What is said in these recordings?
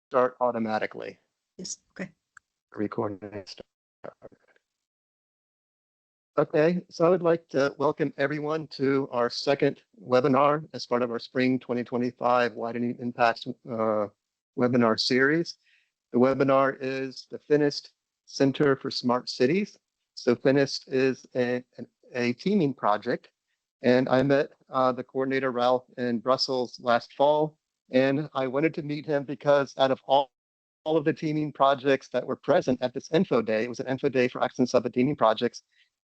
start automatically. Yes, okay. Recording start. Okay, so I would like to welcome everyone to our second webinar as part of our Spring 2025 Widening Impacts webinar series. The webinar is the FinEst Center for Smart Cities. So FinEst is a teaming project, and I met the coordinator Ralph in Brussels last fall, and I wanted to meet him because out of all of the teaming projects that were present at this info day, it was an info day for Accent Sub teaming projects,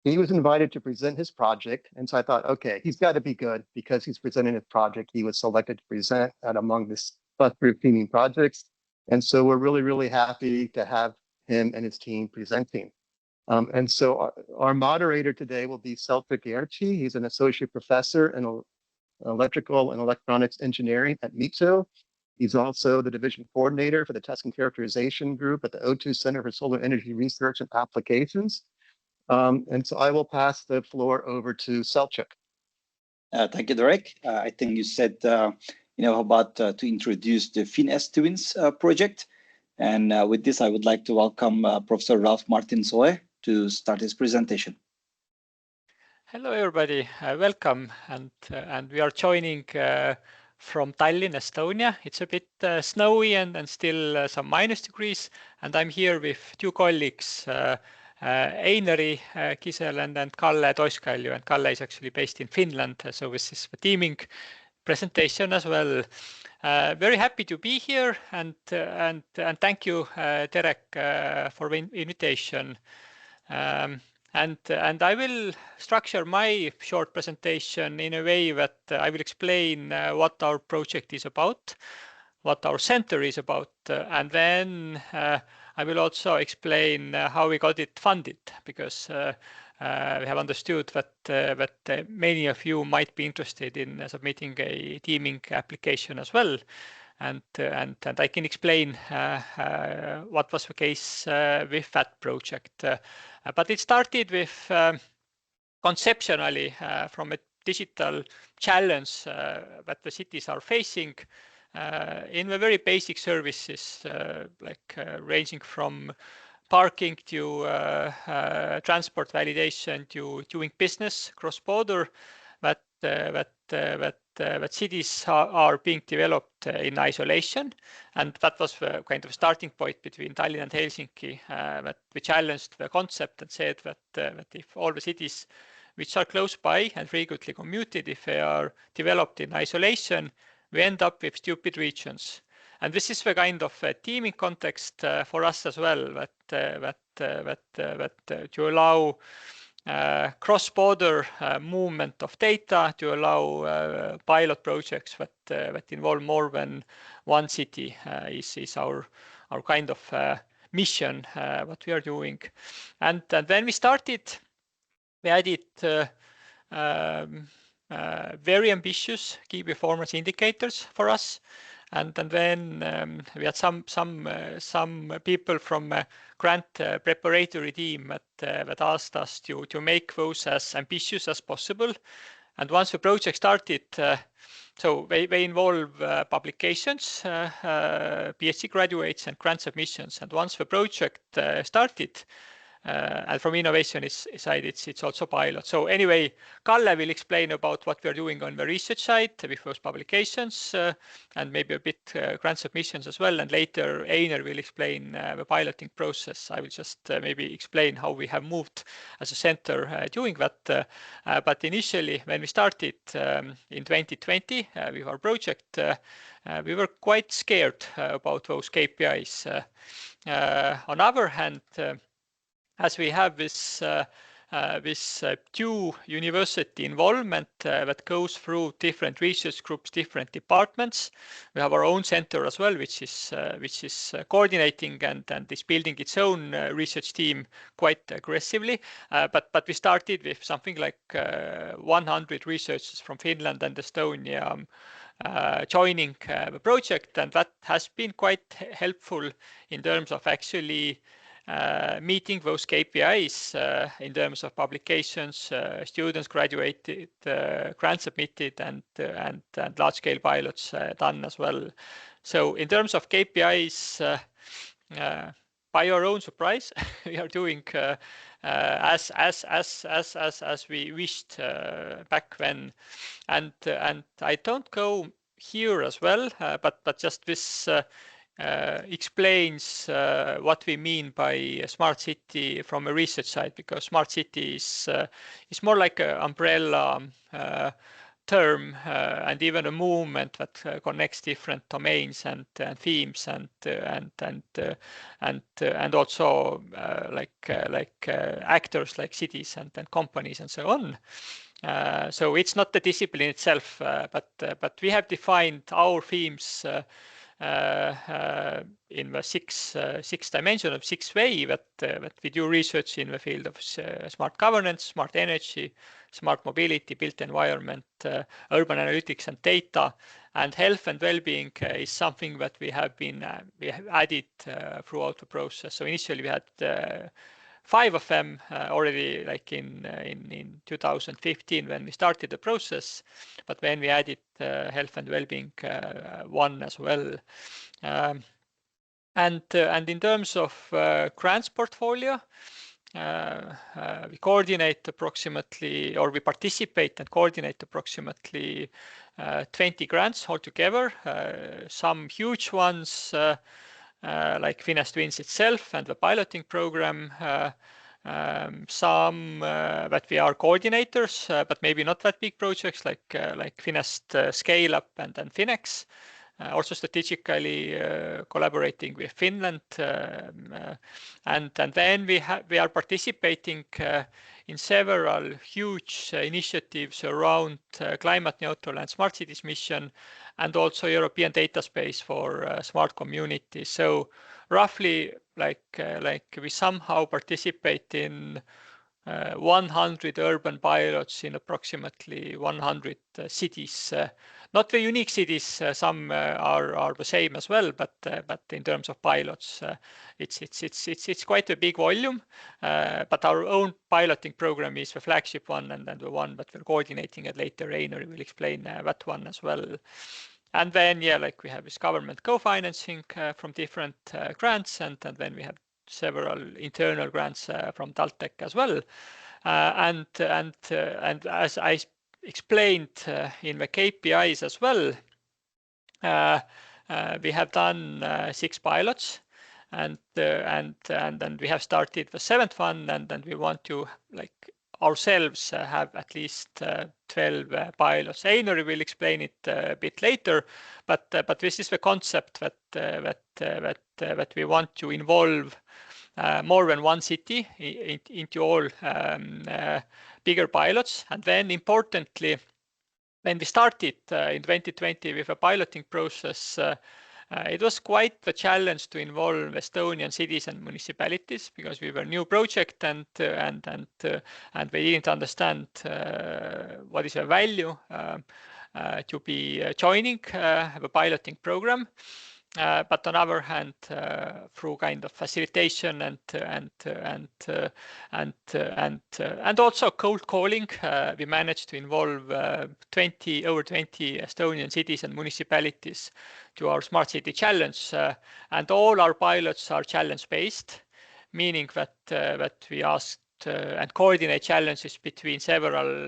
he was invited to present his project. And so I thought, okay, he's got to be good because he's presenting his project. He was selected to present at among this group teaming projects. And so we're really, really happy to have him and his team presenting. And so our moderator today will be Selçuk Gerçi. He's an associate professor in electrical and electronics engineering at MITO. He's also the division coordinator for the test and characterization group at the O2 Center for Solar Energy Research and Applications. And so I will pass the floor over to Selçuk. Thank you, Derek. I think you said, about to introduce the FinEst Twins project. And with this, I would like to welcome Professor Ralph Martinsoe to start his presentation. Hello, everybody. Welcome. And we are joining from Tallinn, Estonia. It's a bit snowy and still some minus degrees. And I'm here with two colleagues, Einari Kisel and Kalle Toiskalju. And Kalle is actually based in Finland, so this is the teaming presentation as well. Very happy to be here, and thank you, Derek, for the invitation. And I will structure my short presentation in a way that I will explain what our project is about, what our center is about, and then I will also explain how we got it funded, because we have understood that many of you might be interested in submitting a teaming application as well. And I can explain what was the case with that project. But it started with conceptually from a digital challenge that the cities are facing in the very basic services, ranging from parking to transport validation to doing business cross-border, that cities are being developed in isolation. And that was the kind of starting point between Tallinn and Helsinki, that we challenged the concept and said that if all the cities which are close by and frequently commuted, if they are developed in isolation, we end up with stupid regions. And this is the kind of teaming context for us as well, that to allow cross-border movement of data, to allow pilot projects that involve more than one city is our kind of mission, what we are doing. And then we started, we added very ambitious key performance indicators for us. And then we had some people from a grant preparatory team that asked us to make those as ambitious as possible. And once the project started, so they involve publications, PhD graduates, and grant submissions. And once the project started, and from innovation side, it's also pilot. So anyway, Kalle will explain about what we're doing on the research side with those publications and maybe a bit grant submissions as well. And later, Einar will explain the piloting process. I will just maybe explain how we have moved as a center doing that. But initially, when we started in 2020 with our project, we were quite scared about those KPIs. On the other hand, as we have this two university involvement that goes through different research groups, different departments. We have our own center as well, which is coordinating and is building its own research team quite aggressively. But we started with something like 100 researchers from Finland and Estonia joining the project, and that has been quite helpful in terms of actually meeting those KPIs in terms of publications, students graduated, grants submitted, and large-scale pilots done as well. So in terms of KPIs, by our own surprise, we are doing as we wished back then, and I don't go here as well, but just this explains what we mean by a smart city from a research side, because smart city is more like an umbrella term and even a movement that connects different domains and themes and also actors like cities and companies and so on. So it's not the discipline itself, but we have defined our themes in the six dimension of 6 way that we do research in the field of smart governance, smart energy, smart mobility, built environment, urban analytics and data, and health and well-being is something that we have added throughout the process. So initially we had 5 of them already, like in 2015 when we started the process, but when we added health and well-being 1 as well. And in terms of grants portfolio, we coordinate approximately, or we participate and coordinate approximately 20 grants altogether. Some huge ones like FinEst Twins itself and the piloting program. Some that we are coordinators, but maybe not that big projects like FinEst Scale Up and FinEx. Also strategically collaborating with Finland, and then we are participating in several huge initiatives around climate neutral and smart cities mission, and also European data space for smart communities. So roughly, like we somehow participate in 100 urban pilots in approximately 100 cities. Not the unique cities, some are the same as well, but in terms of pilots, it's quite a big volume. But our own piloting program is the flagship one, and the one that we're coordinating it later. Einar will explain that one as well. And then, yeah, like we have this government co-financing from different grants, and then we have several internal grants from Taltech as well. And as I explained in the KPIs as well, we have done 6 pilots, and then we have started the 7th one, and then we want to ourselves have at least 12 pilots. Einar will explain it a bit later, but this is the concept that we want to involve more than one city into all bigger pilots. And then importantly, when we started in 2020 with a piloting process, it was quite a challenge to involve Estonian cities and municipalities, because we were a new project and we didn't understand what is the value to be joining the piloting program. But on the other hand, through kind of facilitation and also cold calling, we managed to involve over 20 Estonian cities and municipalities to our Smart City Challenge, and all our pilots are challenge-based, meaning that we asked and coordinate challenges between several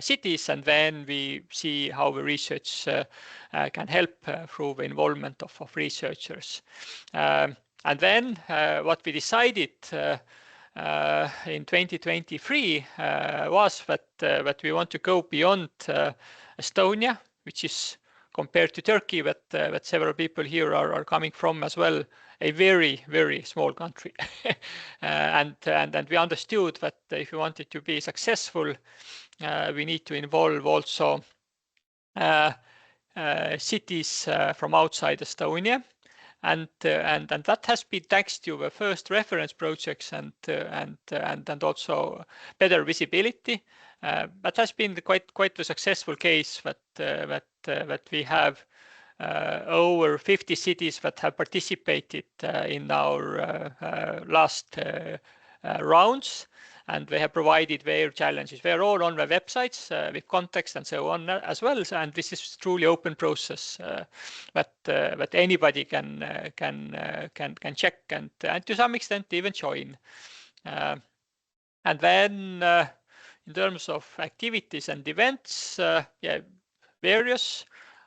cities, and then we see how the research can help through the involvement of researchers. And then what we decided in 2023 was that we want to go beyond Estonia, which is, compared to Turkey, that several people here are coming from as well, a very, very small country. and we understood that if we wanted to be successful, we need to involve also cities from outside Estonia. And that has been thanks to the first reference projects and also better visibility. That has been quite a successful case that we have over 50 cities that have participated in our last rounds, and they have provided their challenges. They are all on the websites with context and so on as well. And this is truly open process that anybody can check and to some extent even join. And then in terms of activities and events, yeah, various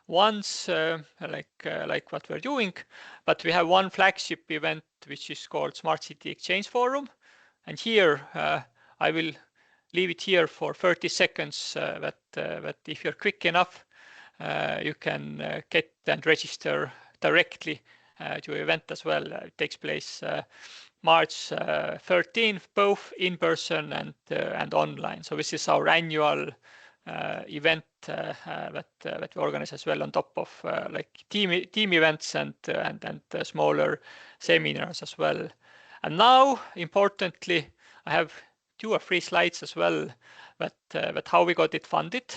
ones like what we're doing, but we have one flagship event which is called Smart City Exchange Forum. And here I will leave it here for 30 seconds that if you're quick enough, you can get and register directly to the event as well. It takes place March 13th, both in person and online. So this is our annual event that we organize as well on top of like team events and smaller seminars as well. And now, importantly, I have 2 or 3 slides as well, but how we got it funded.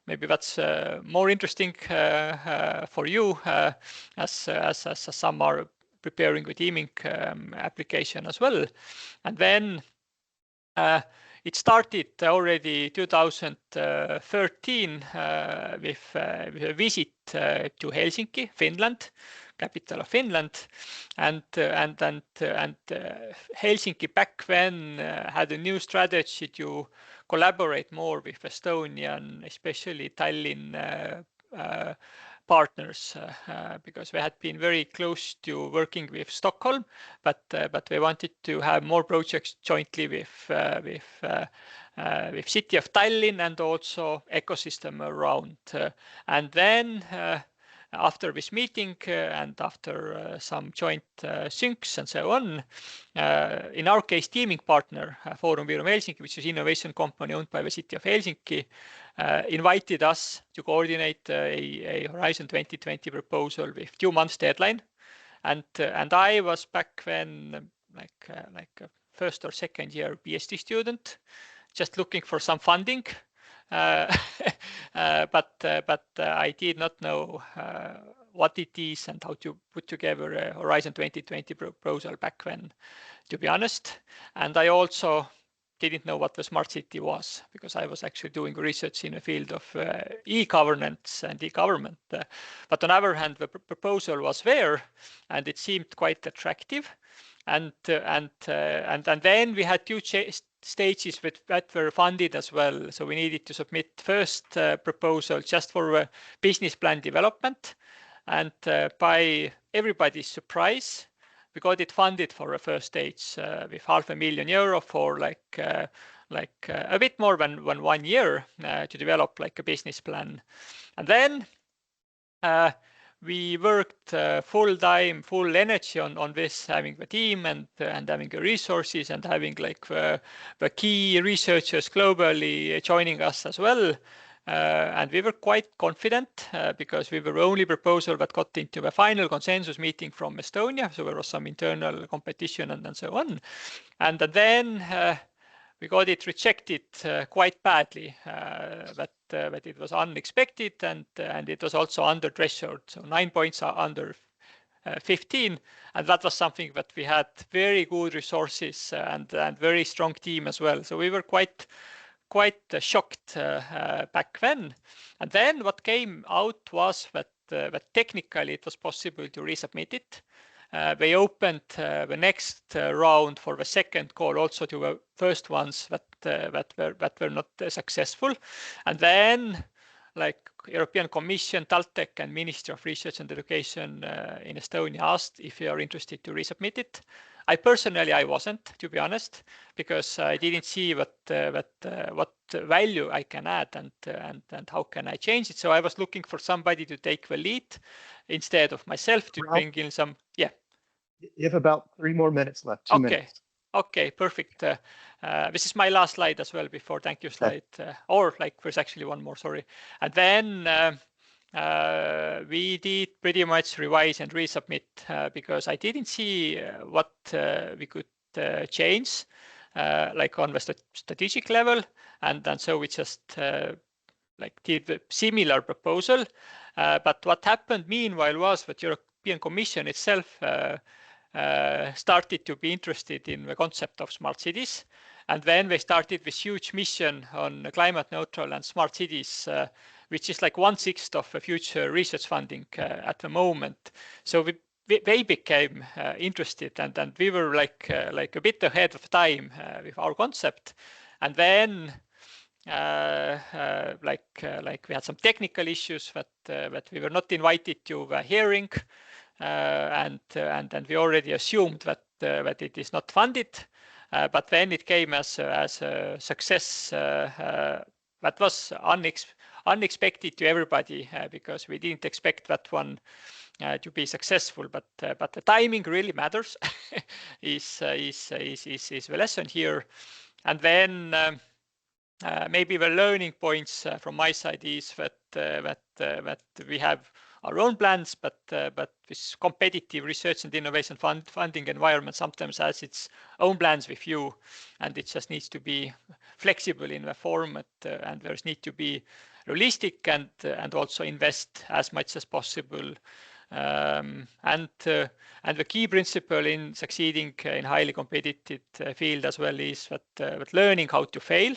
Maybe that's more interesting for you as some are preparing the teaming application as well. And then it started already 2013 with a visit to Helsinki, Finland, capital of Finland, and Helsinki back then had a new strategy to collaborate more with Estonian, especially Tallinn partners, because we had been very close to working with Stockholm, but we wanted to have more projects jointly with city of Tallinn and also ecosystem around. And then after this meeting and after some joint syncs and so on, in our case, teaming partner, Forum Virum Helsinki, which is innovation company owned by the city of Helsinki, invited us to coordinate a Horizon 2020 proposal with 2 months deadline. And I was back then like a first or second year PhD student, just looking for some funding. But I did not know what it is and how to put together a Horizon 2020 proposal back then, to be honest. And I also didn't know what the smart city was, because I was actually doing research in the field of e-governance and e-government. But on the other hand, the proposal was there and it seemed quite attractive. And then we had 2 stages that were funded as well. So we needed to submit first proposal just for business plan development. And by everybody's surprise, we got it funded for a first stage with €500,000 for like a bit more than 1 year to develop like a business plan. And then we worked full time, full energy on this, having the team and having the resources and having like the key researchers globally joining us as well. And we were quite confident because we were the only proposal that got into the final consensus meeting from Estonia. So there was some internal competition and so on. And then we got it rejected quite badly, but it was unexpected and it was also under threshold. So 9 points are under 15. And that was something that we had very good resources and very strong team as well. So we were quite shocked back then. And then what came out was that technically it was possible to resubmit it. They opened the next round for the second call also to the first ones that were not successful. And then like European Commission, TalTech and Ministry of Research and Education in Estonia asked if you are interested to resubmit it. I personally wasn't, to be honest, because I didn't see what value I can add and how can I change it. So I was looking for somebody to take the lead instead of myself to bring in some. Yeah. You have about 3 more minutes left. 2 minutes. Okay, perfect. This is my last slide as well before thank you slide, or like there's actually one more, sorry. And then we did pretty much revise and resubmit because I didn't see what we could change like on the strategic level. And so we just like did a similar proposal. But what happened meanwhile was that European Commission itself started to be interested in the concept of smart cities. And then they started this huge mission on climate neutral and smart cities, which is like 1/6 of the future research funding at the moment. So they became interested, and we were like a bit ahead of time with our concept. And then like we had some technical issues that we were not invited to the hearing, and we already assumed that it is not funded. But then it came as a success that was unexpected to everybody, because we didn't expect that one to be successful. But the timing really matters is the lesson here. And then maybe the learning points from my side is that we have our own plans, but this competitive research and innovation funding environment sometimes has its own plans with you, and it just needs to be flexible in the format, and there's need to be realistic and also invest as much as possible. And the key principle in succeeding in highly competitive field as well is that learning how to fail,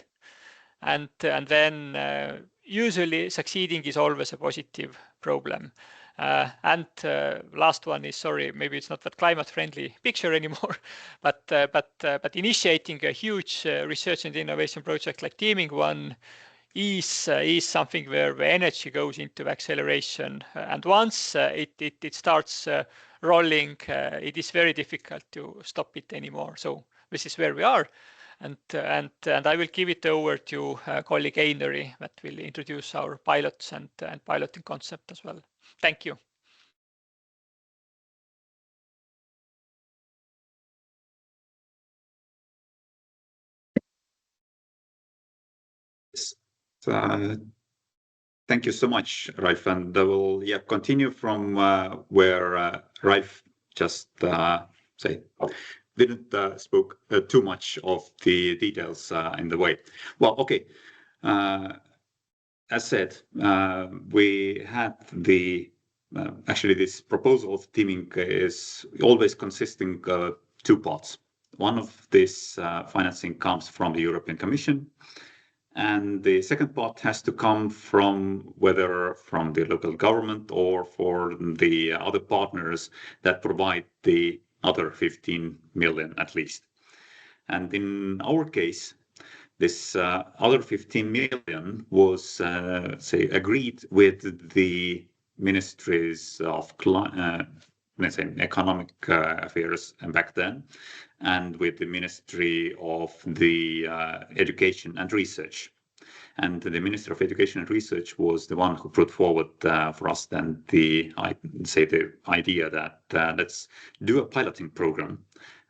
and then usually succeeding is always a positive problem. And last one is, sorry, maybe it's not that climate friendly picture anymore, but initiating a huge research and innovation project like teaming one is something where the energy goes into acceleration, and once it starts rolling, it is very difficult to stop it anymore. So this is where we are. And I will give it over to colleague Einari that will introduce our pilots and piloting concept as well. Thank you. Thank you so much, Ralf, and I will continue from where Ralf just didn't spoke too much of the details in the way. Well, okay. As said, we had the actually this proposal of teaming is always consisting of two parts. One of this financing comes from the European Commission, and the second part has to come from whether from the local government or for the other partners that provide the other 15 million at least. And in our case, this other 15 million was, agreed with the ministries of economic affairs back then, and with the Ministry of the Education and Research. And the Minister of Education and Research was the one who put forward for us then the idea that let's do a piloting program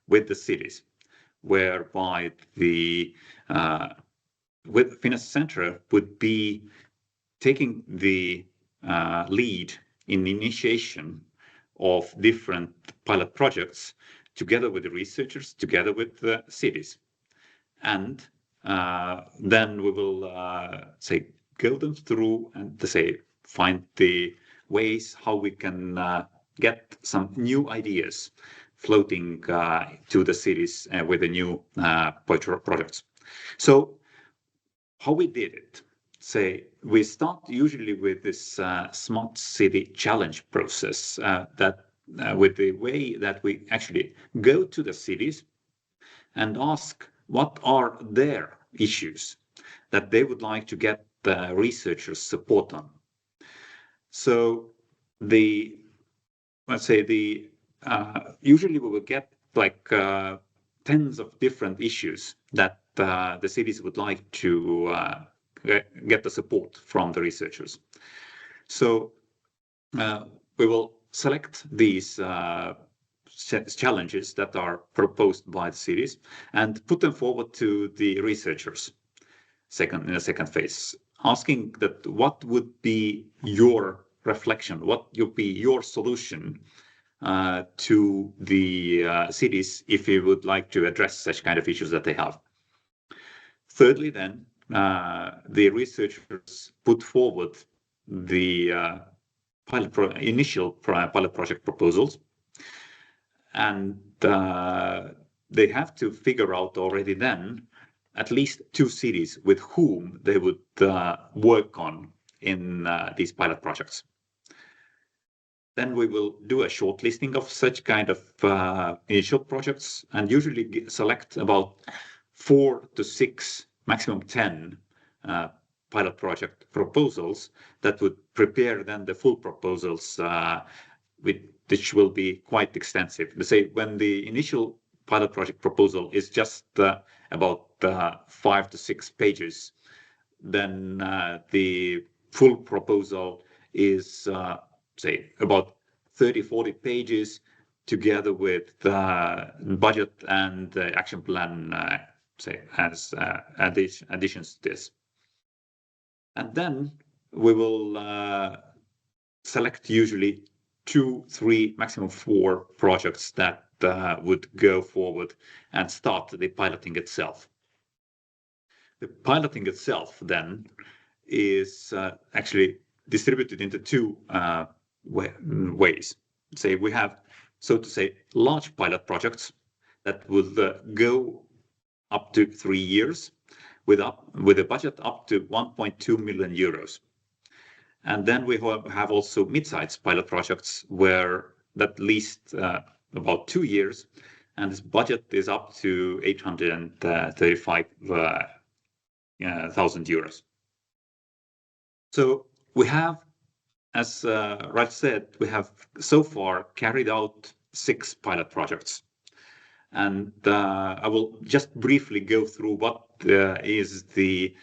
with the cities, whereby the with FinEst Center would be taking the lead in initiation of different pilot projects together with the researchers, together with the cities. And then we will go them through and find the ways how we can get some new ideas floating to the cities with the new projects. So how we did it? We start usually with this smart city challenge process that with the way that we actually go to the cities and ask what are their issues that they would like to get the researchers' support on. So usually we will get like tens of different issues that the cities would like to get the support from the researchers. So we will select these challenges that are proposed by the cities and put them forward to the researchers in the second phase, asking that what would be your reflection, what would be your solution to the cities if you would like to address such kind of issues that they have. Thirdly, then, the researchers put forward the initial pilot project proposals, and they have to figure out already then at least 2 cities with whom they would work on in these pilot projects. Then we will do a shortlisting of such kind of initial projects and usually select about 4 to 6, maximum 10 pilot project proposals that would prepare then the full proposals, which will be quite extensive. Let's say when the initial pilot project proposal is just about 5 to 6 pages, then the full proposal is say about 30-40 pages together with budget and action plan, say as additions to this. And then we will select usually 2, 3, maximum 4 projects that would go forward and start the piloting itself. The piloting itself then is actually distributed into 2 ways. Say we have, so to say, large pilot projects that will go up to 3 years with a budget up to 1.2 million euros. And then we have also mid-sized pilot projects where at least about 2 years, and this budget is up to 835,000 euros. So we have, as Ralf said, we have so far carried out 6 pilot projects. And I will just briefly go through what is the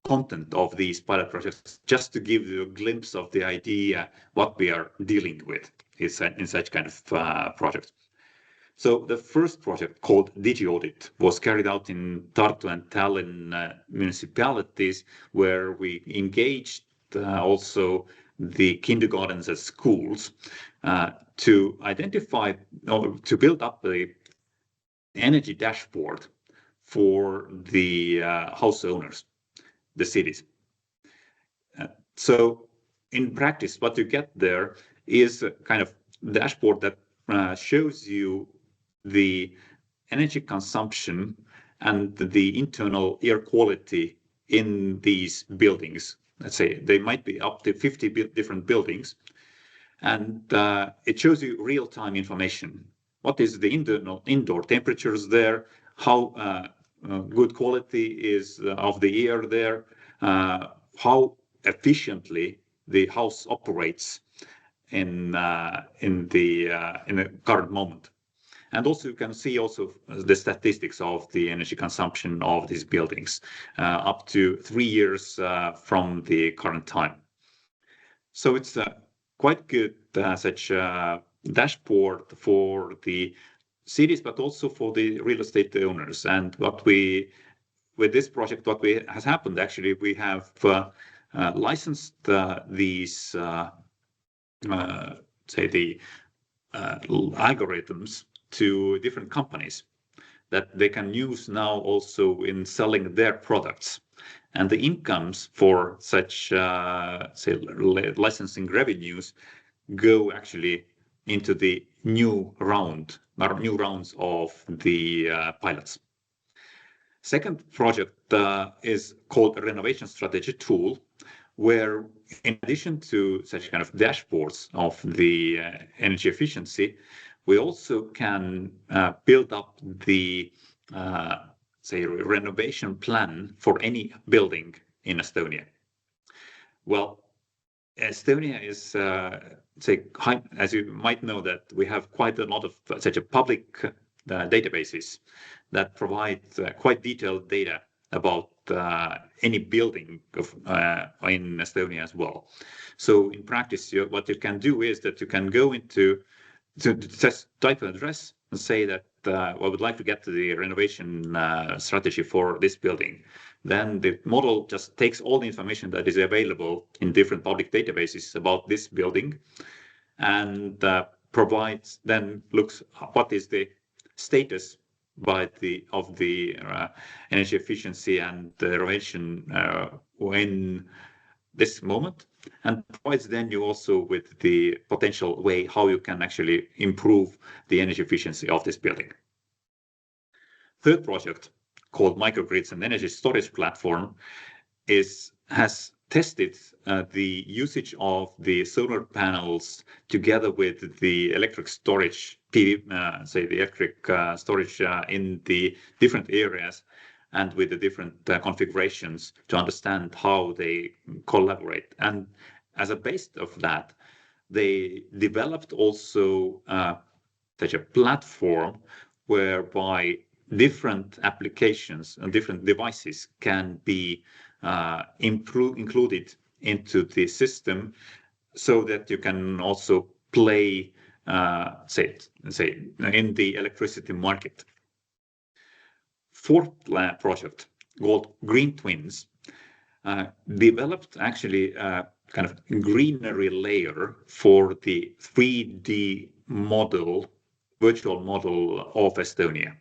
content of these pilot projects, just to give you a glimpse of the idea what we are dealing with in such kind of projects. So the first project, called DigiAudit, was carried out in Tartu and Tallinn municipalities, where we engaged also the kindergartens and schools to identify or to build up the energy dashboard for the house owners, the cities. So in practice, what you get there is a kind of dashboard that shows you the energy consumption and the internal air quality in these buildings. Let's say they might be up to 50 different buildings, and it shows you real-time information. What is the indoor temperatures there? How good quality is of the air there? How efficiently the house operates in the current moment. And also you can see also the statistics of the energy consumption of these buildings up to 3 years from the current time. So it's quite good such dashboard for the cities, but also for the real estate owners. And with this project, what has happened actually, we have licensed these say the algorithms to different companies that they can use now also in selling their products. And the incomes for such say licensing revenues go actually into the new rounds of the pilots. Second project is called a renovation strategy tool, where in addition to such kind of dashboards of the energy efficiency, we also can build up the say renovation plan for any building in Estonia. Well, Estonia is say as you might know, that we have quite a lot of such a public databases that provide quite detailed data about any building in Estonia as well. So in practice, what you can do is that you can go into to just type an address and say that I would like to get to the renovation strategy for this building. Then the model just takes all the information that is available in different public databases about this building and provides, then looks what is the status of the energy efficiency and the renovation in this moment. and provides then you also with the potential way how you can actually improve the energy efficiency of this building. Third project, called Microgrids and Energy Storage Platform, has tested the usage of the solar panels together with the electric storage, PV, say the electric storage in the different areas and with the different configurations to understand how they collaborate. And as a base of that, they developed also such a platform whereby different applications and different devices can be included into the system, so that you can also play, say in the electricity market. Fourth project, called Green Twins, developed actually a kind of greenery layer for the 3D model, virtual model of Estonia.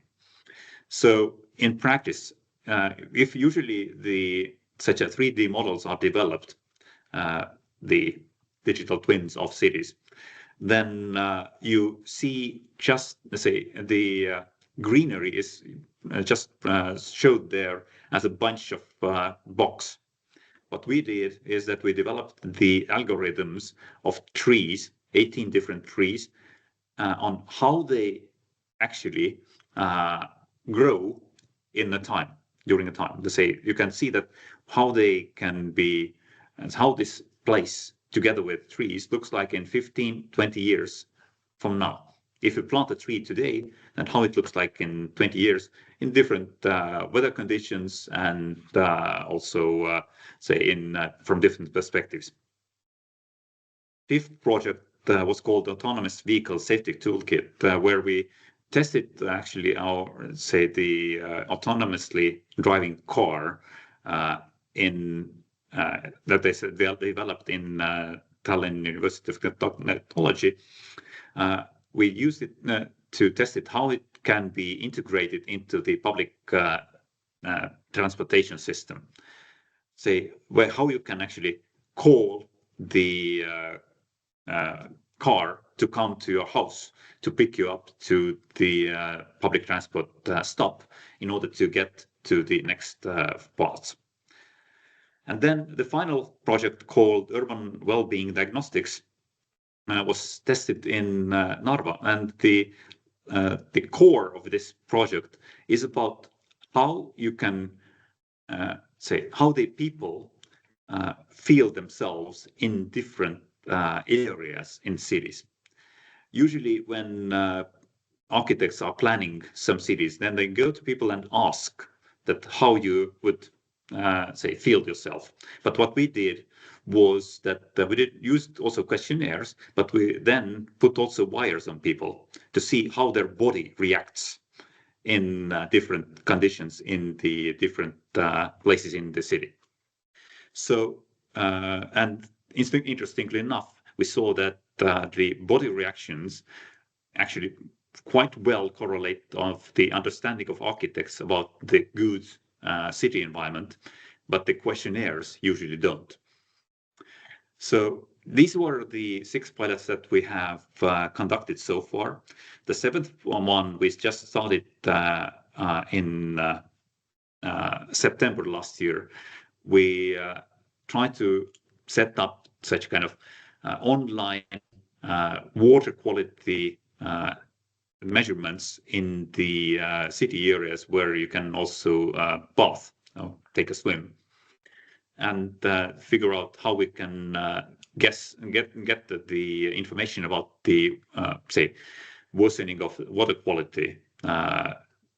So in practice, if usually such a 3D models are developed, the digital twins of cities, then you see just, say, the greenery is just showed there as a bunch of box. What we did is that we developed the algorithms of trees, 18 different trees, on how they actually grow in the time, during the time. They say you can see that how they can be, and how this place together with trees looks like in 15, 20 years from now. If you plant a tree today, and how it looks like in 20 years in different weather conditions, and also say from different perspectives. Fifth project was called Autonomous Vehicle Safety Toolkit, where we tested actually our, say, the autonomously driving car that they said they developed in Tallinn University of Technology. We used it to test it, how it can be integrated into the public transportation system. Say, how you can actually call the car to come to your house to pick you up to the public transport stop in order to get to the next parts. And then the final project, called Urban Wellbeing Diagnostics, was tested in Narva, and the core of this project is about how you can say how the people feel themselves in different areas in cities. Usually when architects are planning some cities, then they go to people and ask that how you would say feel yourself. But what we did was that we did use also questionnaires, but we then put also wires on people to see how their body reacts in different conditions in the different places in the city. So, and interestingly enough, we saw that the body reactions actually quite well correlate of the understanding of architects about the good city environment, but the questionnaires usually don't. So these were the 6 pilots that we have conducted so far. The 7th one we just started in September last year. We tried to set up such kind of online water quality measurements in the city areas where you can also bath, take a swim, and figure out how we can get the information about the say worsening of water quality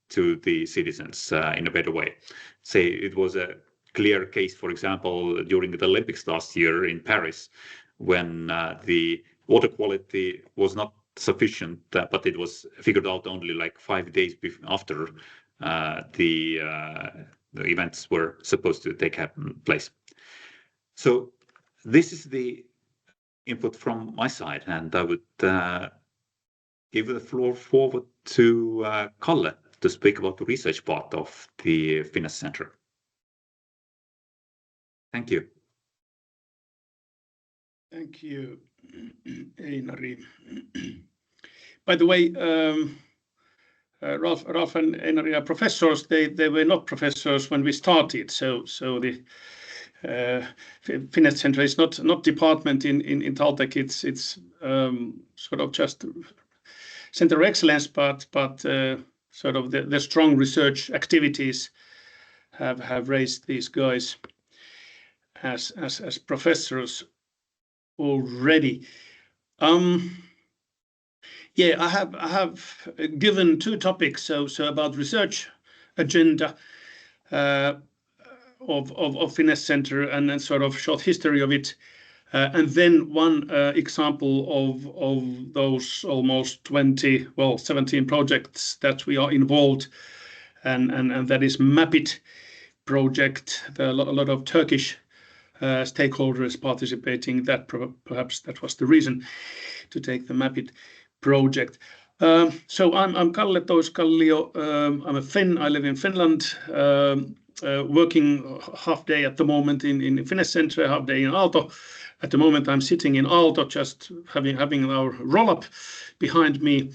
to the citizens in a better way. Say it was a clear case, for example, during the Olympics last year in Paris, when the water quality was not sufficient, but it was figured out only like 5 days after the events were supposed to take place. So this is the input from my side, and I would give the floor forward to Kalle to speak about the research part of the FinEst Center. Thank you. Thank you, Einari. By the way, Ralph and Einari are professors. They were not professors when we started. So the FinEst Center is not department in Taltech. It's sort of just Center of Excellence, but sort of the strong research activities have raised these guys as professors already. Yeah, I have given 2 topics. So about research agenda of FinEst Center and then sort of short history of it, and then one example of those almost 20, well, 17 projects that we are involved, and that is MAPIT project. There are a lot of Turkish stakeholders participating. That perhaps that was the reason to take the MAPIT project. So I'm Kalle Kallio. I'm a Finn. I live in Finland. Working half day at the moment in FinEst Center, half day in Aalto. At the moment, I'm sitting in Aalto, just having our roll-up behind me.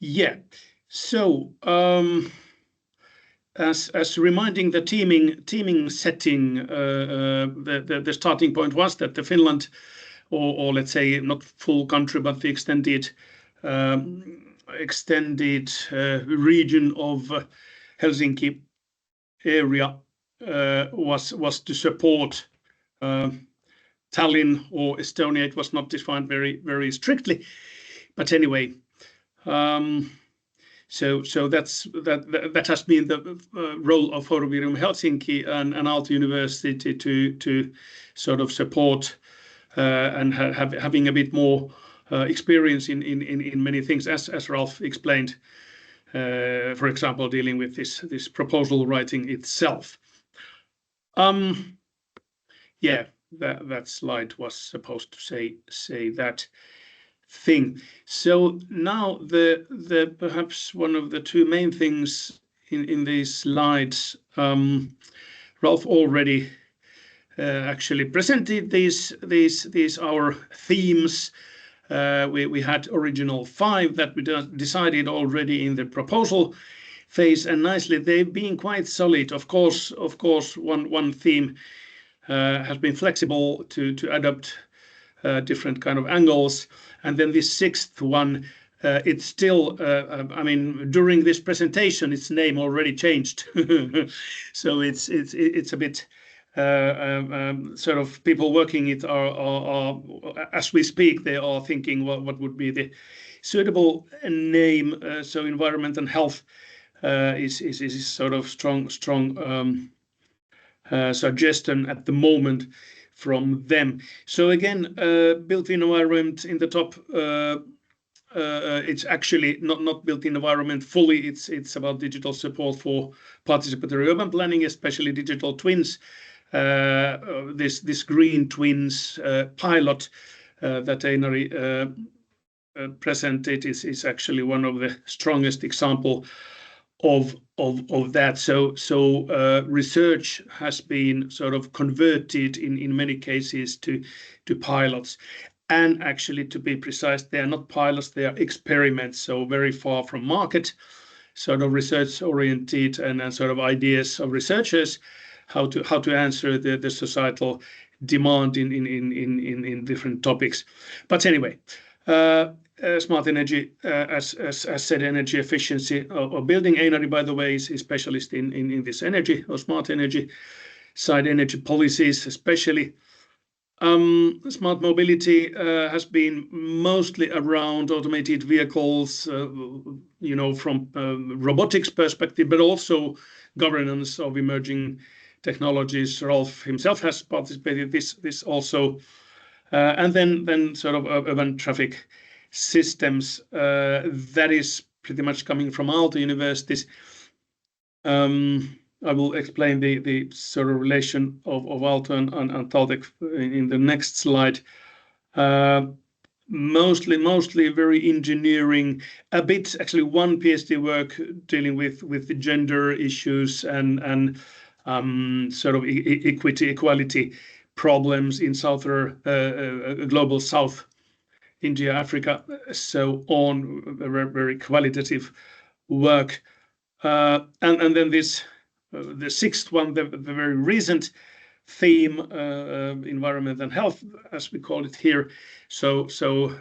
Yeah. So as reminding the teaming setting, the starting point was that the Finland, or let's say not full country, but the extended region of Helsinki area was to support Tallinn or Estonia. It was not defined very strictly, but anyway, so that has been the role of Forum Helsinki and Aalto University to sort of support and having a bit more experience in many things, as Ralph explained. For example, dealing with this proposal writing itself. Yeah, that slide was supposed to say that thing. So now the perhaps one of the 2 main things in these slides, Ralph already actually presented these our themes. We had original 5 that we decided already in the proposal phase, and nicely they've been quite solid. Of course, one theme has been flexible to adapt different kind of angles, and then this 6th one, it's still. I mean, during this presentation, its name already changed, so it's a bit. Sort of people working it are as we speak, they are thinking what would be the suitable name. So environment and health is sort of strong suggestion at the moment from them. So again, built-in environment in the top. It's actually not built-in environment fully. It's about digital support for participatory urban planning, especially digital twins. This green twins pilot that Einari presented is actually one of the strongest example of that. So research has been sort of converted in many cases to pilots. And actually, to be precise, they are not pilots, they are experiments. So very far from market, sort of research-oriented and sort of ideas of researchers how to answer the societal demand in different topics. But anyway, smart energy, as said, energy efficiency of building. Einari, by the way, is a specialist in this energy or smart energy side, energy policies especially. Smart mobility has been mostly around automated vehicles, from robotics perspective, but also governance of emerging technologies. Ralph himself has participated this also, and then sort of urban traffic systems. That is pretty much coming from Aalto universities. I will explain the sort of relation of Aalto and Taltech in the next slide. Mostly very engineering, a bit actually one PhD work dealing with the gender issues and sort of equality problems in global South, India, Africa, so on. Very, very qualitative work. And then this, the sixth one, the very recent theme, environment and health, as we call it here. So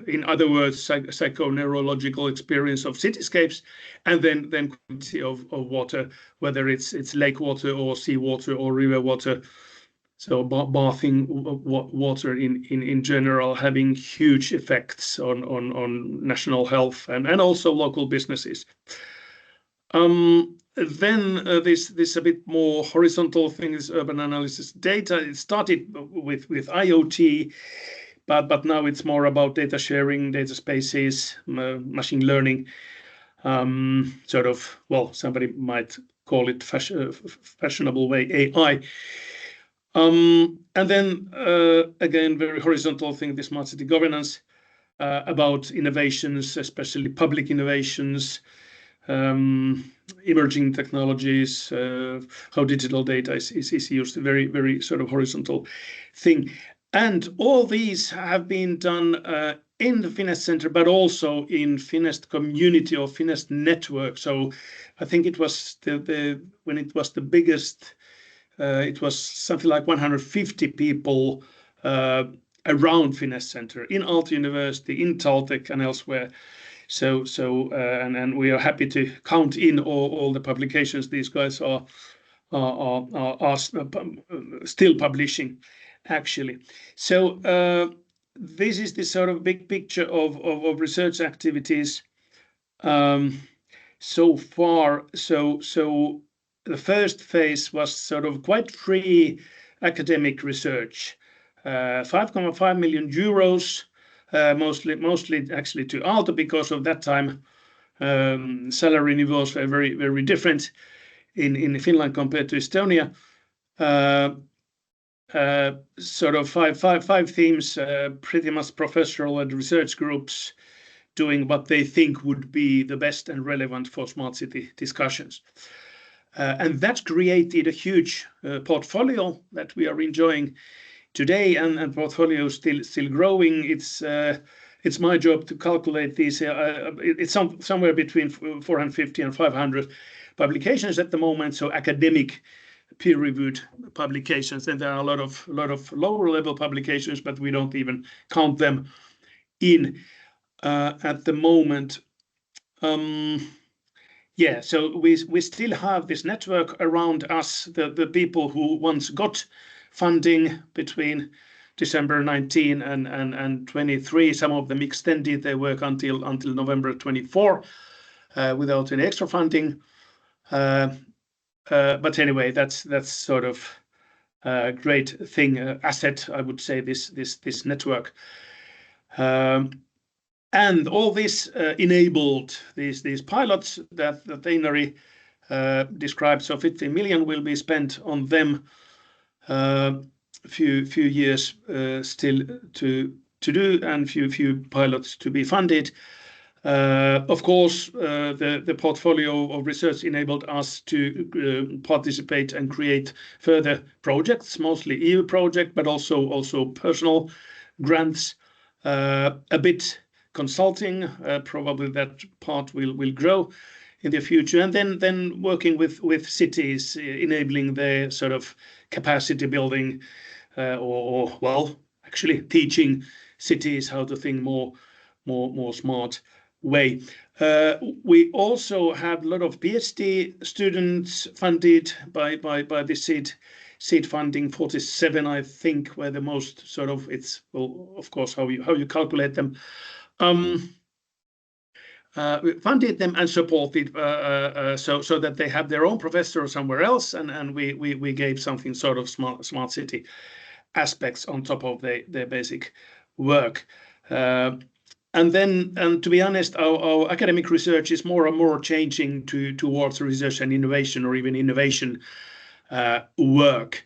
in other words, psychoneurological experience of cityscapes, and then quality of water, whether it's lake water or sea water or river water. So bathing water in general having huge effects on national health and also local businesses. Then this a bit more horizontal thing is urban analysis data. It started with IoT, but now it's more about data sharing, data spaces, machine learning. Sort of, well, somebody might call it fashionable way AI. And then again, very horizontal thing, the smart city governance, about innovations, especially public innovations, emerging technologies, how digital data is used, a very, very sort of horizontal thing. And all these have been done in the FinEst Center, but also in FinEst community or FinEst network. So I think it was when it was the biggest, it was something like 150 people around FinEst Center in Aalto University, in Taltech and elsewhere. So and we are happy to count in all the publications these guys are still publishing, actually. So this is the sort of big picture of research activities so far. So the first phase was sort of quite free academic research, 5.5 million euros. Mostly actually to Aalto, because of that time salary niveaus were very, very different in Finland compared to Estonia. Sort of five themes, pretty much professional and research groups doing what they think would be the best and relevant for smart city discussions. And that created a huge portfolio that we are enjoying today, and portfolio still growing. It's my job to calculate these. It's somewhere between 450 and 500 publications at the moment. So academic, peer-reviewed publications, and there are a lot of lower-level publications, but we don't even count them in at the moment. Yeah, so we still have this network around us, the people who once got funding between December 19 and 23. Some of them extended their work until November 24 without any extra funding. But anyway, that's sort of a great thing, asset, I would say, this network. And all this enabled these pilots that Einari described. So 15 million will be spent on them. Few years still to do, and few pilots to be funded. Of course, the portfolio of research enabled us to participate and create further projects, mostly EU project, but also personal grants, a bit consulting. Probably that part will grow in the future, and then working with cities, enabling their sort of capacity building, or well, actually teaching cities how to think more smart way. We also have a lot of PhD students funded by the seed funding, 47, I think, where the most sort of, it's, well, of course, how you calculate them. We funded them and supported so that they have their own professor somewhere else, and we gave something sort of smart city aspects on top of their basic work. And to be honest, our academic research is more and more changing towards research and innovation, or even innovation work.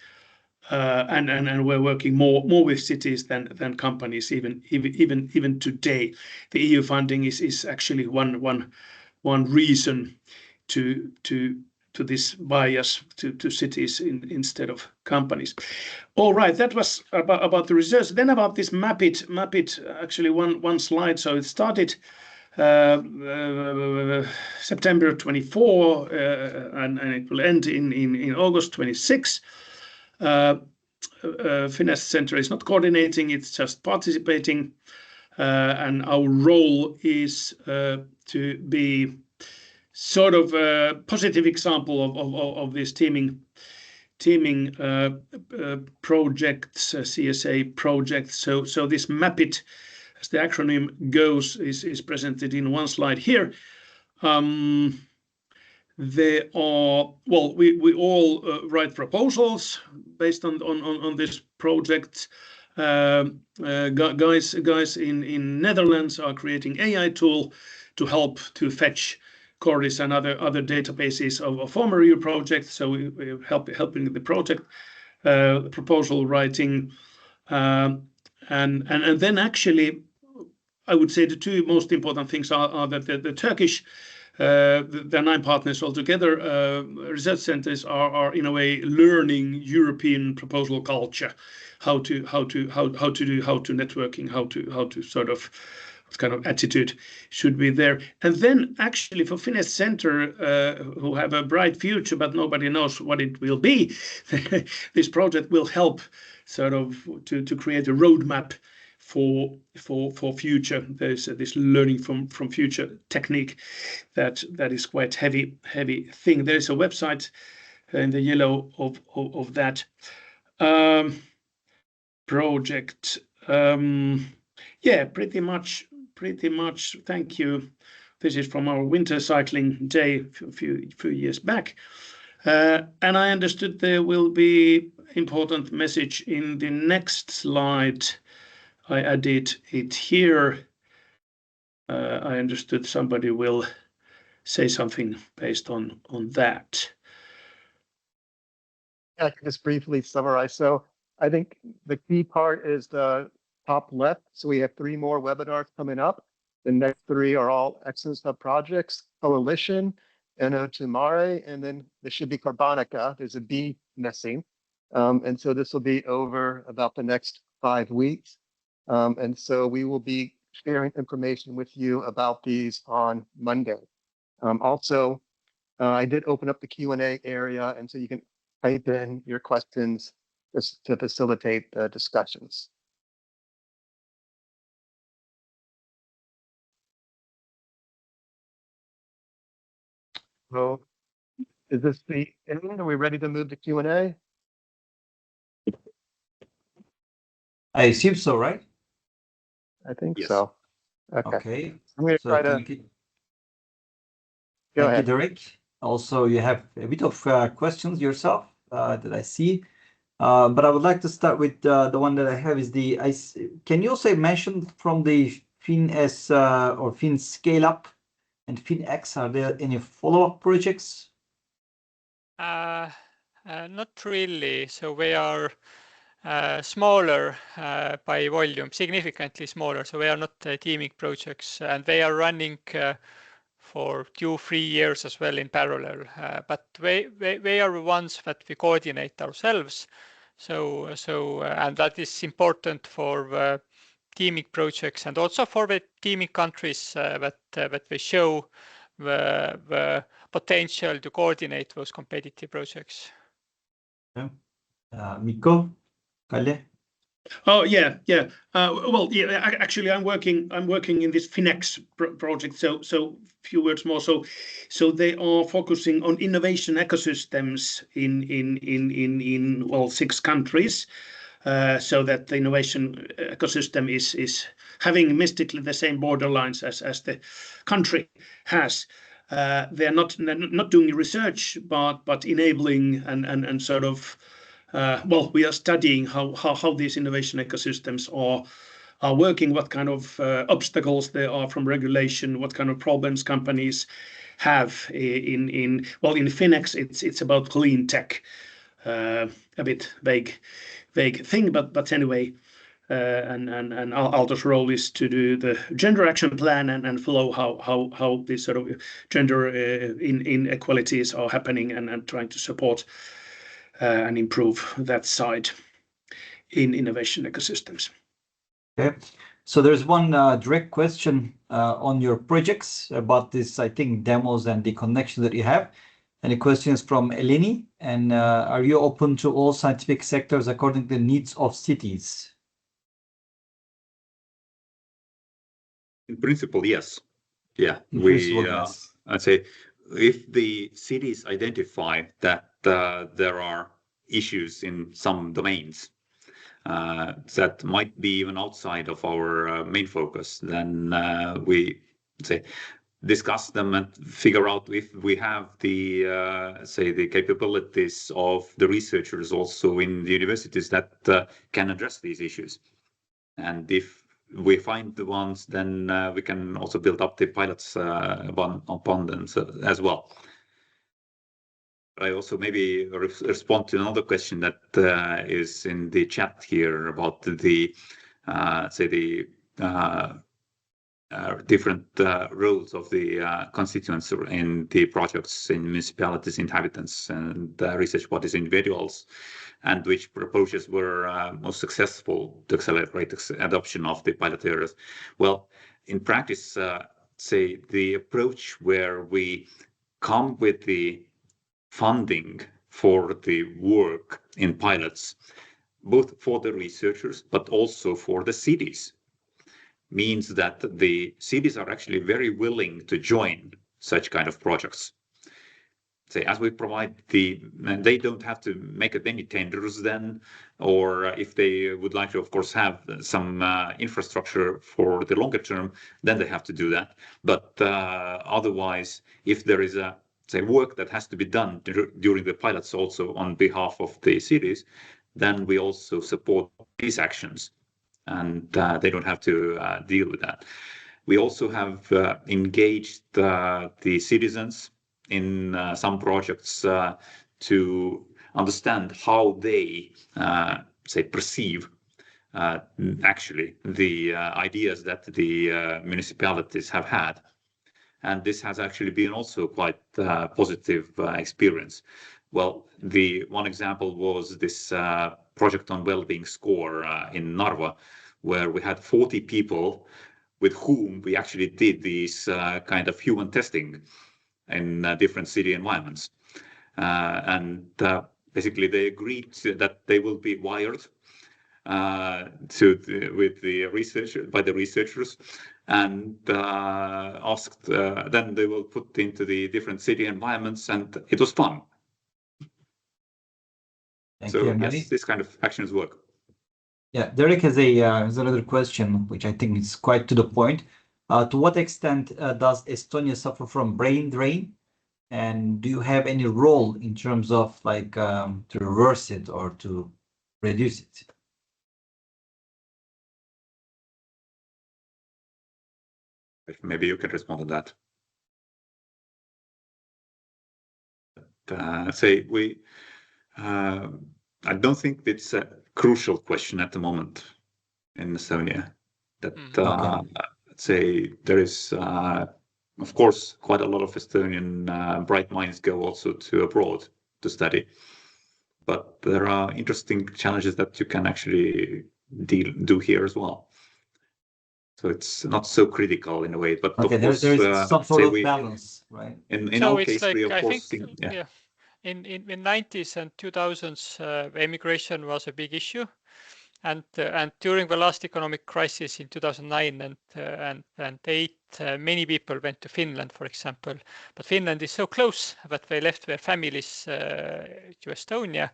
And we're working more with cities than companies, even today. The EU funding is actually one reason to this bias to cities instead of companies. All right, that was about the research. Then about this map it actually one slide. So it started September 24 and it will end in August 26. FinEst Center is not coordinating, it's just participating, and our role is to be sort of a positive example of this teaming projects, CSA projects. So this MAPIT, as the acronym goes, is presented in one slide here. There are, well, we all write proposals based on this project. Guys in Netherlands are creating AI tool to help to fetch Cordis and other databases of former EU projects. So we're helping the project proposal writing, and then actually I would say the two most important things are that the Turkish, the 9 partners altogether, research centers are in a way learning European proposal culture, how to networking, how to sort of what kind of attitude should be there. And then actually for FinEst Center, who have a bright future, but nobody knows what it will be, this project will help sort of to create a roadmap for future. There's this learning from future technique that is quite heavy thing. There's a website in the yellow of that project. Yeah, pretty much. Thank you. This is from our winter cycling day a few years back, and I understood there will be important message in the next slide. I added it here. I understood somebody will say something based on that. I can just briefly summarize. So I think the key part is the top left. So we have 3 more webinars coming up. The next 3 are all Excellence Hub projects, Coalition, NO2 Mare, and then there should be Carbonica. There's a B missing. And so this will be over about the next 5 weeks. And so we will be sharing information with you about these on Monday. Also, I did open up the Q&A area, and so you can type in your questions just to facilitate the discussions. So is this the end? Are we ready to move to Q&A? I assume so, right? I think Yes. so. Okay. Okay. I'm going to So try to thank you, go ahead. Derek. Also, you have a bit of questions yourself that I see. But I would like to start with the one that I have is can you also mention from the FinEst or Fin Scale Up and FinX, are there any follow-up projects? Not really. So we are smaller by volume, significantly smaller. So we are not teaming projects, and they are running for 2-3 years as well in parallel. But they are the ones that we coordinate ourselves. So and that is important for teaming projects and also for the teaming countries that they show the potential to coordinate those competitive projects. Yeah. Mikko, Kalle? Oh yeah. Well, yeah. Actually, I'm working in this FinEx project. So few words more. So they are focusing on innovation ecosystems in well 6 countries, so that the innovation ecosystem is having mystically the same borderlines as the country has. They're not doing research, but enabling and sort of. Well, we are studying how these innovation ecosystems are working, what kind of obstacles there are from regulation, what kind of problems companies have in FinEx. It's about clean tech, a bit vague thing, but anyway, and Aalto's role is to do the gender action plan and follow how these sort of gender inequalities are happening and trying to support and improve that side in innovation ecosystems. Okay, so there's one direct question on your projects about this, I think, demos and the connection that you have. And the question is from Eleni. And are you open to all scientific sectors according to the needs of cities? In principle, yes. Yeah, In principle, yes. I'd say if the cities identify that there are issues in some domains that might be even outside of our main focus, then we say discuss them and figure out if we have the say the capabilities of the researchers also in the universities that can address these issues. And if we find the ones, then we can also build up the pilots upon them as well. I also maybe respond to another question that is in the chat here about the say the different roles of the constituents in the projects in municipalities, inhabitants, and research bodies, individuals, and which approaches were most successful to accelerate adoption of the pilot areas. Well, in practice, say the approach where we come with the funding for the work in pilots, both for the researchers, but also for the cities, means that the cities are actually very willing to join such kind of projects. Say, as we provide and they don't have to make any tenders then, or if they would like to, of course, have some infrastructure for the longer term, then they have to do that. But otherwise, if there is a say work that has to be done during the pilots also on behalf of the cities, then we also support these actions, and they don't have to deal with that. We also have engaged the citizens in some projects to understand how they say perceive actually the ideas that the municipalities have had. And this has actually been also quite positive experience. Well, the one example was this project on well-being score in Narva, where we had 40 people with whom we actually did these kind of human testing in different city environments. And basically they agreed that they will be wired with the research by the researchers, and asked then they will put into the different city environments, and it was fun. Thank So you, yes, this kind of actions work. Yeah, Derek has another question, which I think is quite to the point. To what extent does Estonia suffer from brain drain? And do you have any role in terms of like to reverse it or to reduce it? Maybe you can respond to that. Say we, I don't think it's a crucial question at the moment in Estonia. That say there is, of course, quite a lot of Estonian bright minds go also to abroad to study, but there are interesting challenges that you can actually do here as well. So it's not so critical in a way, but okay, of course, there's some sort of balance, right? In so our case, like, we of course think, yeah. In 90s and 2000s, immigration was a big issue, and during the last economic crisis in 2009 and 8, many people went to Finland, for example. But Finland is so close that they left their families to Estonia,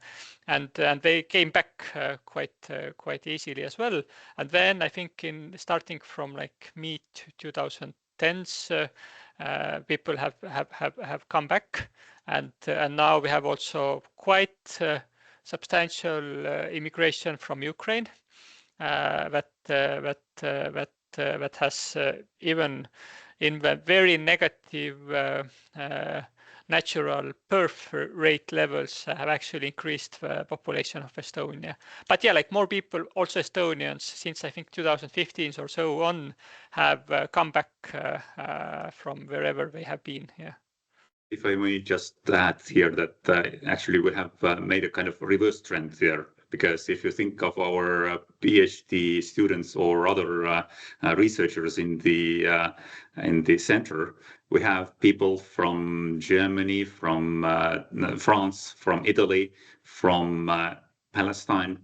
and they came back quite easily as well. And then I think starting from like mid 2010s, people have come back, and now we have also quite substantial immigration from Ukraine that has even in the very negative natural birth rate levels have actually increased the population of Estonia. But yeah, like more people, also Estonians, since I think 2015 or so on, have come back from wherever they have been. Yeah. If I may just add here that actually we have made a kind of reverse trend there, because if you think of our PhD students or other researchers in the center, we have people from Germany, from France, from Italy, from Palestine.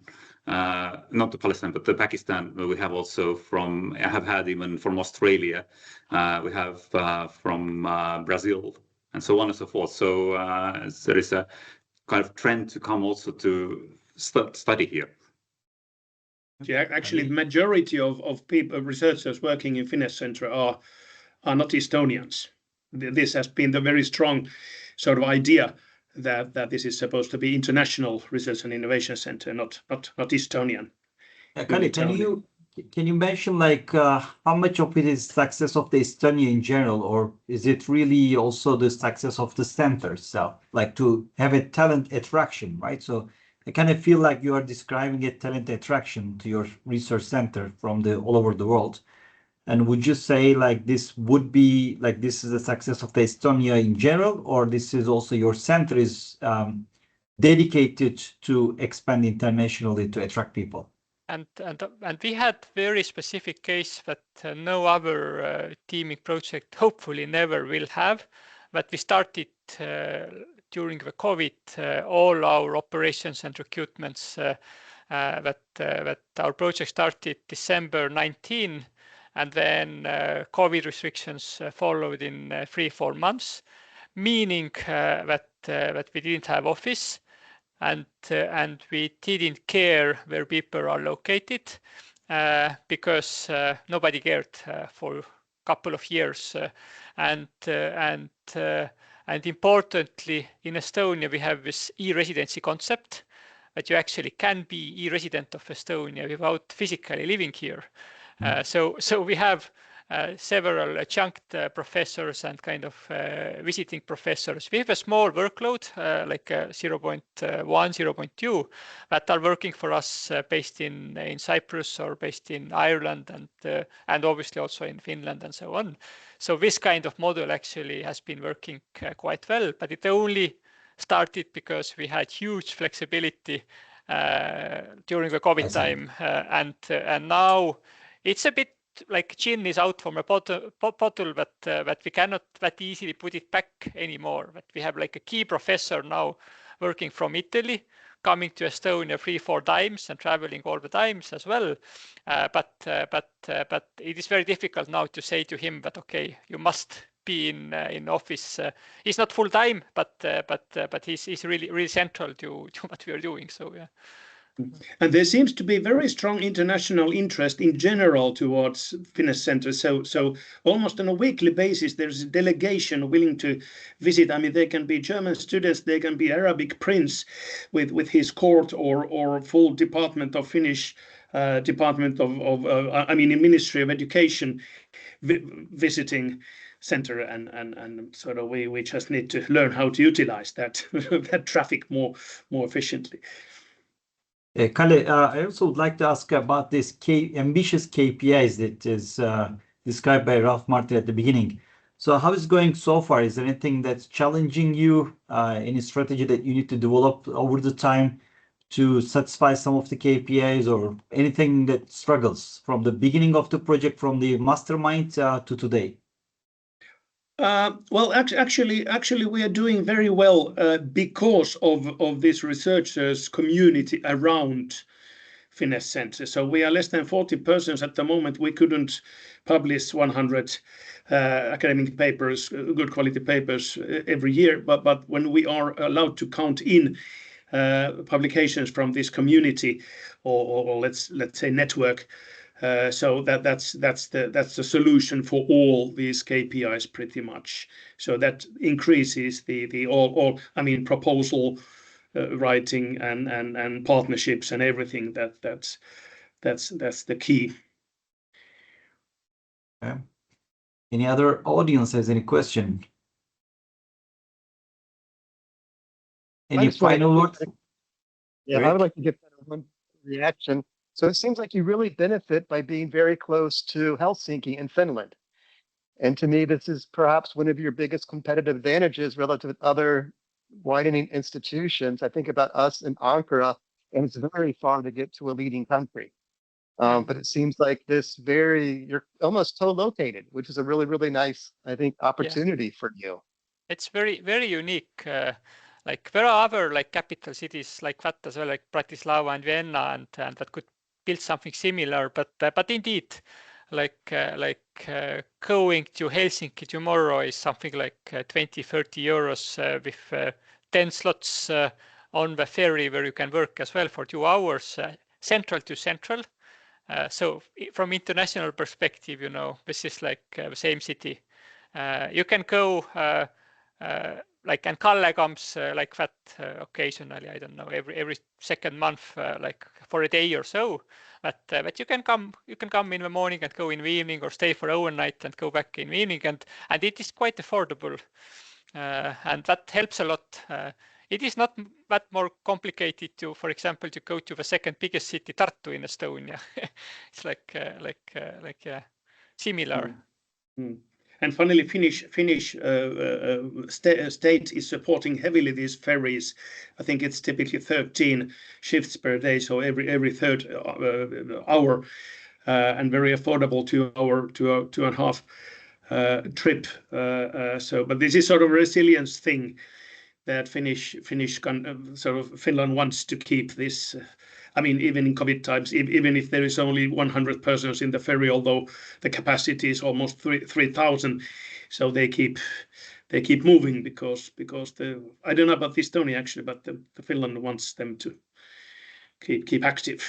Not the Palestine, but the Pakistan. We have also I have had even from Australia. We have from Brazil, and so on and so forth. So there is a kind of trend to come also to study here. Yeah, actually, the majority of people, researchers working in FinEst Center are not Estonians. This has been the very strong sort of idea that this is supposed to be international research and innovation center, not Estonian. Kalle, can you mention like how much of it is success of the Estonia in general, or is it really also the success of the center itself, like to have a talent attraction, right? So I kind of feel like you are describing a talent attraction to your research center from all over the world. And would you say like this would be like this is the success of the Estonia in general, or this is also your center is dedicated to expand internationally to attract people? And we had very specific case that no other teaming project hopefully never will have. But we started during the COVID all our operations and recruitments that our project started December 19, and then COVID restrictions followed in 3-4 months, meaning that we didn't have office. And we didn't care where people are located because nobody cared for a couple of years. And importantly, in Estonia, we have this e-residency concept that you actually can be e-resident of Estonia without physically living here. So we have several adjunct professors and kind of visiting professors. We have a small workload, like 0.1, 0.2, that are working for us based in Cyprus or based in Ireland and obviously also in Finland and so on. So this kind of model actually has been working quite well, but it only started because we had huge flexibility during the COVID time, and now it's a bit like gin is out from a bottle, but we cannot that easily put it back anymore. But we have like a key professor now working from Italy, coming to Estonia 3-4 times and traveling all the times as well. But it is very difficult now to say to him that okay, you must be in office. He's not full time, but he's really central to what we are doing. So yeah. And there seems to be very strong international interest in general towards FinEst Center. So almost on a weekly basis, there's a delegation willing to visit. I mean, they can be German students, they can be Arabic prince with his court or full department of Finnish department of I mean, in Ministry of Education visiting center and sort of we just need to learn how to utilize that that traffic more efficiently. Kalle, I also would like to ask about this ambitious KPIs that is described by Ralph Martin at the beginning. So how is it going so far? Is there anything that's challenging you, any strategy that you need to develop over the time to satisfy some of the KPIs, or anything that struggles from the beginning of the project, from the mastermind to today? Well, actually, we are doing very well because of this researchers community around FinEst Center. So we are less than 40 persons at the moment. We couldn't publish 100 academic papers, good quality papers every year. But when we are allowed to count in publications from this community or let's say network. So that's the solution for all these KPIs pretty much. So that increases the all I mean proposal writing and partnerships and everything. That's the key. Okay. Any other audience has any question? Any final words? Yeah, I would like to give kind of one reaction. So it seems like you really benefit by being very close to Helsinki in Finland. And to me, this is perhaps one of your biggest competitive advantages relative to other widening institutions. I think about us in Ankara, and it's very far to get to a leading country. But it seems like you're almost co-located, which is a really, really nice, I think, opportunity for you. It's very, very unique. Like there are other like capital cities like that as well, like Bratislava and Vienna, and that could build something similar. But indeed, going to Helsinki tomorrow is something like 20-30 euros with 10 slots on the ferry where you can work as well for 2 hours, central to central. So from international perspective, this is like the same city. You can go and Kalle comes like that occasionally. I don't know, every second month, like for a day or so. But you can come in the morning and go in the evening, or stay for overnight and go back in the evening, and it is quite affordable, and that helps a lot. It is not that more complicated for example, to go to the second biggest city, Tartu in Estonia. It's similar. And finally, Finnish state is supporting heavily these ferries. I think it's typically 13 shifts per day, so every third hour, and very affordable 2 hour, 2.5 trip. But this is sort of a resilience thing that Finland wants to keep this. I mean, even in COVID times, even if there is only 100 persons in the ferry, although the capacity is almost 3,000, so they keep moving because I don't know about Estonia actually, but the Finland wants them to keep active.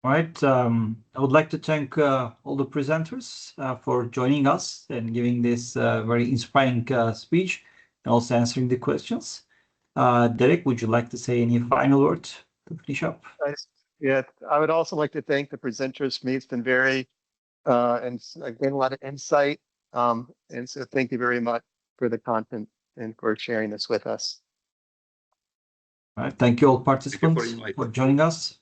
All right. I would like to thank all the presenters for joining us and giving this very inspiring speech, and also answering the questions. Derek, would you like to say any final words to finish up? Yeah, I would also like to thank the presenters. For me, it's been very, and again, a lot of insight. And so thank you very much for the content and for sharing this with us. All right. Thank you all participants for joining us.